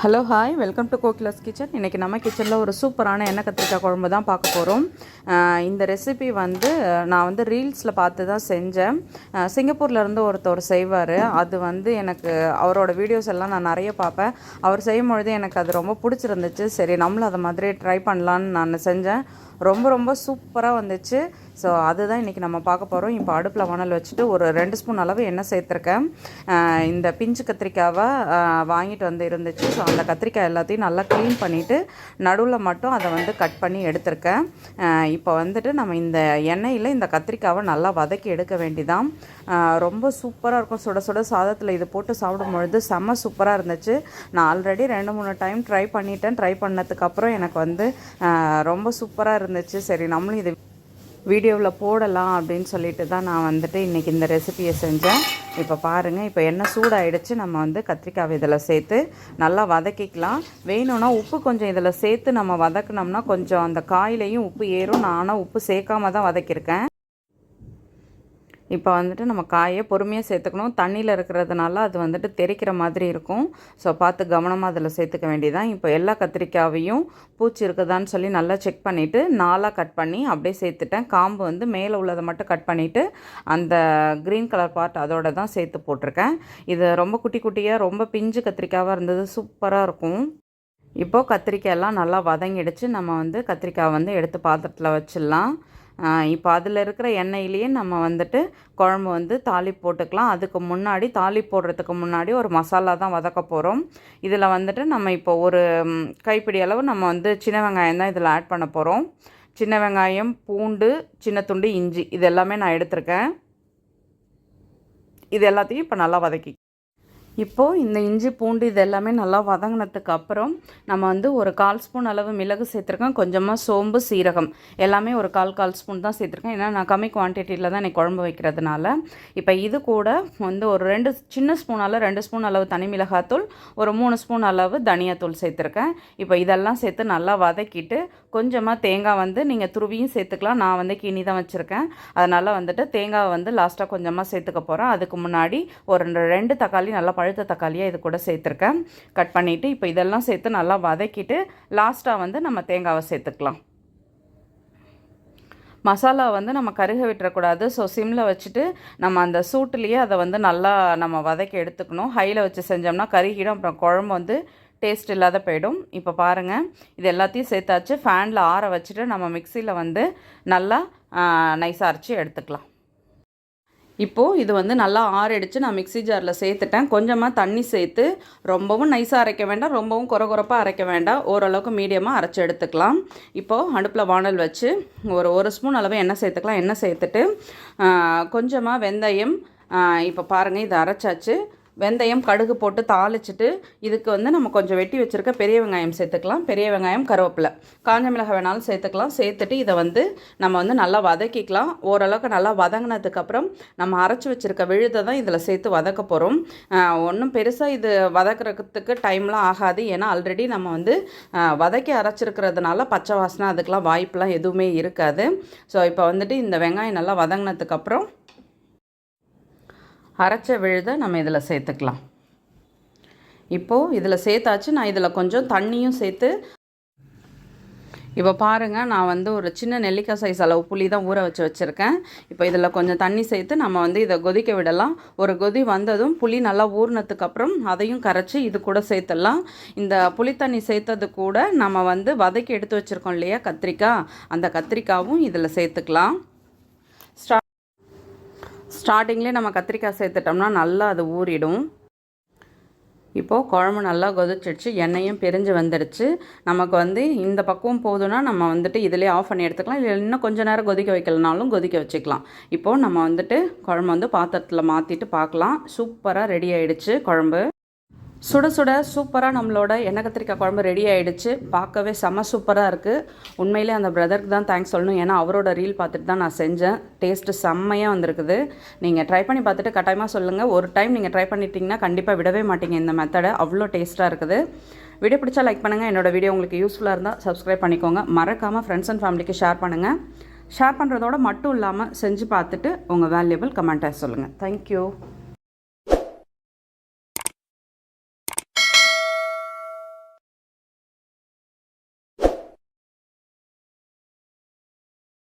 Hello hi, welcome to Kokila's kitchen. இன்றைக்கி நம்ம கிச்சனில் ஒரு சூப்பரான எண்ணெய் கத்திரிக்காய் குழம்பு தான் பார்க்க போகிறோம். இந்த ரெசிபி நான் ரீல்ஸில் பார்த்து தான் செஞ்சேன். சிங்கப்பூர்லேருந்து ஒருத்தர் செய்வார். அது எனக்கு அவரோட வீடியோஸ் எல்லாம் நான் நிறைய பார்ப்பேன். அவர் செய்யும் பொழுது எனக்கு அது ரொம்ப பிடிச்சிருந்துச்சு. சரி, நம்மளும் அதை மாதிரி ட்ரை பண்ணலான்னு நான் செஞ்சேன். ரொம்ப சூப்பராக வந்துச்சு. ஸோ அதுதான் இன்றைக்கி நம்ம பார்க்க போகிறோம். இப்போ அடுப்பில் வானல் வச்சுட்டு ஒரு 2 ஸ்பூன் அளவு எண்ணெய் சேர்த்துருக்கேன். இந்த பிஞ்சு கத்திரிக்காவை வாங்கிட்டு இருந்துச்சு. ஸோ அந்த கத்திரிக்காய் எல்லாத்தையும் நல்லா க்ளீன் பண்ணிவிட்டு நடுவில் மட்டும் அதை கட் பண்ணி எடுத்திருக்கேன். இப்போ நம்ம இந்த எண்ணெயில் இந்த கத்திரிக்காவை நல்லா வதக்கி எடுக்க வேண்டிதான். ரொம்ப சூப்பராக இருக்கும். சுட சுட சாதத்தில் இது போட்டு சாப்பிடும் பொழுது செம்ம சூப்பராக இருந்துச்சு. நான் ஆல்ரெடி 2-3 டைம் ட்ரை பண்ணிட்டேன். ட்ரை பண்ணதுக்கப்புறம் எனக்கு ரொம்ப சூப்பராக இருந்துச்சு. சரி, நம்மளும் இது வீடியோவில் போடலாம் அப்படின்னு சொல்லிட்டு தான் நான் இன்றைக்கி இந்த ரெசிபியை செஞ்சேன். இப்போ பாருங்கள், இப்போ எண்ணெய் சூடாகிடுச்சு. நம்ம கத்திரிக்காய் இதில் சேர்த்து நல்லா வதக்கிக்கலாம். வேணும்னா உப்பு கொஞ்சம் இதில் சேர்த்து நம்ம வதக்கினோம்னா கொஞ்சம் அந்த காயிலையும் உப்பு ஏறும். நான் ஆனால் உப்பு சேர்க்காம தான் வதக்கியிருக்கேன். இப்போ நம்ம காயை பொறுமையாக சேர்த்துக்கணும். தண்ணியில் இருக்கிறதுனால அது தெறிக்கிற மாதிரி இருக்கும். ஸோ பார்த்து கவனமாக அதில் சேர்த்துக்க வேண்டியதான். இப்போ எல்லா கத்திரிக்காயையும் பூச்சி இருக்குதான்னு சொல்லி நல்லா செக் பண்ணிவிட்டு 4ஆக கட் பண்ணி அப்படியே சேர்த்துட்டேன். காம்பு மேலே உள்ளதை மட்டும் கட் பண்ணிவிட்டு அந்த க்ரீன் கலர் பார்ட் அதோட தான் சேர்த்து போட்டிருக்கேன். இது ரொம்ப குட்டி குட்டியாக ரொம்ப பிஞ்சு கத்திரிக்காவாக இருந்தது. சூப்பராக இருக்கும். இப்போது கத்திரிக்காயெல்லாம் நல்லா வதங்கிடுச்சு. நம்ம கத்திரிக்காய் எடுத்து பாத்திரத்தில் வச்சிடலாம். இப்போ அதில் இருக்கிற எண்ணெயிலேயே நம்ம குழம்பு தாளிப்பு போட்டுக்கலாம். அதுக்கு முன்னாடி தாளிப்பு போடுறதுக்கு முன்னாடி ஒரு மசாலா தான் வதக்க போகிறோம். இதில் நம்ம இப்போ ஒரு கைப்பிடி அளவு நம்ம சின்ன வெங்காயம் தான் இதில் ஆட் பண்ண போகிறோம். சின்ன வெங்காயம், பூண்டு, சின்ன துண்டு இஞ்சி இது எல்லாமே நான் எடுத்திருக்கேன். இது எல்லாத்தையும் இப்போ நல்லா வதக்கி இப்போது இந்த இஞ்சி பூண்டு இது எல்லாமே நல்லா வதங்கினதுக்கு அப்புறம் நம்ம ஒரு 1/4 ஸ்பூன் அளவு மிளகு சேர்த்துருக்கேன். கொஞ்சமாக சோம்பு, சீரகம் எல்லாமே ஒரு 1/4 ஸ்பூன் தான் சேர்த்துருக்கேன். ஏன்னா நான் கம்மி குவான்டிட்டியில் தான் எனக்கு குழம்பு வைக்கிறதுனால. இப்போ இது கூட ஒரு 2 சின்ன ஸ்பூனால் 2 ஸ்பூன் அளவு தனி மிளகாத்தூள், ஒரு 3 ஸ்பூன் அளவு தனியாத்தூள் சேர்த்துருக்கேன். இப்போ இதெல்லாம் சேர்த்து நல்லா வதக்கிட்டு கொஞ்சமாக தேங்காய் நீங்கள் துருவியும் சேர்த்துக்கலாம். நான் கிணி தான் வச்சுருக்கேன். அதனால் தேங்காய் லாஸ்ட்டாக கொஞ்சமாக சேர்த்துக்க போகிறேன். அதுக்கு முன்னாடி ஒரு 2 தக்காளி நல்லா பழுத்த தக்காளியாக இது கூட சேர்த்துருக்கேன். கட் பண்ணிவிட்டு இப்போ இதெல்லாம் சேர்த்து நல்லா வதக்கிட்டு லாஸ்ட்டாக நம்ம தேங்காவை சேர்த்துக்கலாம். மசாலா நம்ம கருக விட்டுறக்கூடாது. ஸோ சிம்மில் வச்சுட்டு நம்ம அந்த சூட்டுலேயே அதை நல்லா நம்ம வதக்கி எடுத்துக்கணும். ஹையில் வச்சு செஞ்சோம்னா கருகிடும். அப்புறம் குழம்பு டேஸ்ட் இல்லாத போயிடும். இப்போ பாருங்கள், இது எல்லாத்தையும் சேர்த்தாச்சு. ஃபேனில் ஆற வச்சுட்டு நம்ம மிக்சியில் நல்லா நைஸாக அரைச்சி எடுத்துக்கலாம். இப்போது இது நல்லா ஆறிடுச்சு. நான் மிக்ஸி ஜாரில் சேர்த்துட்டேன். கொஞ்சமாக தண்ணி சேர்த்து ரொம்பவும் நைஸாக அரைக்க வேண்டாம், ரொம்பவும் குறப்பாக அரைக்க வேண்டாம். ஓரளவுக்கு மீடியமாக அரைச்சி எடுத்துக்கலாம். இப்போது அடுப்பில் வானல் வச்சு ஒரு ஸ்பூன் அளவு எண்ணெய் சேர்த்துக்கலாம். எண்ணெய் சேர்த்துட்டு கொஞ்சமாக வெந்தயம், இப்போ பாருங்கள் இதை அரைச்சாச்சு. வெந்தயம், கடுகு போட்டு தாளிச்சிட்டு இதுக்கு நம்ம கொஞ்சம் வெட்டி வச்சுருக்க பெரிய வெங்காயம் சேர்த்துக்கலாம். பெரிய வெங்காயம், கருவேப்பிலை, காஞ்ச மிளகாய் வேணாலும் சேர்த்துக்கலாம். சேர்த்துட்டு இதை நம்ம நல்லா வதக்கிக்கலாம். ஓரளவுக்கு நல்லா வதங்கினதுக்கப்புறம் நம்ம அரைச்சி வச்சுருக்க விழுதை தான் இதில் சேர்த்து வதக்க போகிறோம். ஒன்றும் பெருசாக இது வதக்கிறதுக்கு டைம்லாம் ஆகாது. ஏன்னா ஆல்ரெடி நம்ம வதக்கி அரைச்சிருக்கிறதுனால பச்சை வாசனை அதுக்கெலாம் வாய்ப்பெலாம் எதுவுமே இருக்காது. ஸோ இப்போ இந்த வெங்காயம் நல்லா வதங்கினதுக்கப்புறம் அரைச்ச விழுதை நம்ம இதில் சேர்த்துக்கலாம். இப்போது இதில் சேர்த்தாச்சு. நான் இதில் கொஞ்சம் தண்ணியும் சேர்த்து இப்போ பாருங்கள், நான் ஒரு சின்ன நெல்லிக்காய் சைஸ் அளவு புளி தான் ஊற வச்சுருக்கேன். இப்போ இதில் கொஞ்சம் தண்ணி சேர்த்து நம்ம இதை கொதிக்க விடலாம். ஒரு கொதி வந்ததும் புளி நல்லா ஊறினதுக்கப்புறம் அதையும் கரைச்சி இது கூட சேர்த்துடலாம். இந்த புளி தண்ணி சேர்த்தது கூட நம்ம வதக்கி எடுத்து வச்சுருக்கோம் இல்லையா கத்திரிக்காய், அந்த கத்திரிக்காயும் இதில் சேர்த்துக்கலாம். ஸ்டார்டிங்லேயே நம்ம கத்திரிக்காய் சேர்த்துட்டோம்னா நல்லா அது ஊறிடும். இப்போது குழம்பு நல்லா கொதிச்சிடுச்சு. எண்ணெயும் பிரிஞ்சு வந்துடுச்சு. நமக்கு இந்த பக்குவம் போதுன்னா நம்ம இதிலே ஆஃப் பண்ணி எடுத்துக்கலாம். இல்லை இன்னும் கொஞ்சம் நேரம் கொதிக்க வைக்கலனாலும் கொதிக்க வச்சுக்கலாம். இப்போது நம்ம குழம்பு பாத்திரத்தில் மாற்றிட்டு பார்க்கலாம். சூப்பராக ரெடி ஆகிடுச்சு குழம்பு. சுட சுட சூப்பராக நம்மளோட எண்ணெய் கத்திரிக்காய் குழம்பு ரெடி ஆகிடுச்சு. பார்க்கவே செம்ம சூப்பராக இருக்குது. உண்மையிலே அந்த பிரதருக்கு தான் தேங்க்ஸ் சொல்லணும். ஏன்னா அவரோட ரீல் பார்த்துட்டு தான் நான் செஞ்சேன். டேஸ்ட்டு செம்மையாக வந்திருக்குது. நீங்கள் ட்ரை பண்ணி பார்த்துட்டு கட்டாயமாக சொல்லுங்கள். ஒரு டைம் நீங்கள் ட்ரை பண்ணிட்டீங்கன்னா கண்டிப்பாக விடவே மாட்டீங்க இந்த மெத்தடை. அவ்வளோ டேஸ்ட்டாக இருக்குது. வீடியோ பிடிச்சா லைக் பண்ணுங்கள். என்னோடய வீடியோ உங்களுக்கு யூஸ்ஃபுல்லாக இருந்தால் சப்ஸ்கிரைப் பண்ணிக்கோங்க. மறக்காமல் ஃப்ரெண்ட்ஸ் அண்ட் ஃபேமிலிக்கு ஷேர் பண்ணுங்கள். ஷேர் பண்ணுறதோட மட்டும் இல்லாமல் செஞ்சு பார்த்துட்டு உங்கள் வேல்யூபிள் கமெண்ட்டாக சொல்லுங்கள். தேங்க்யூ.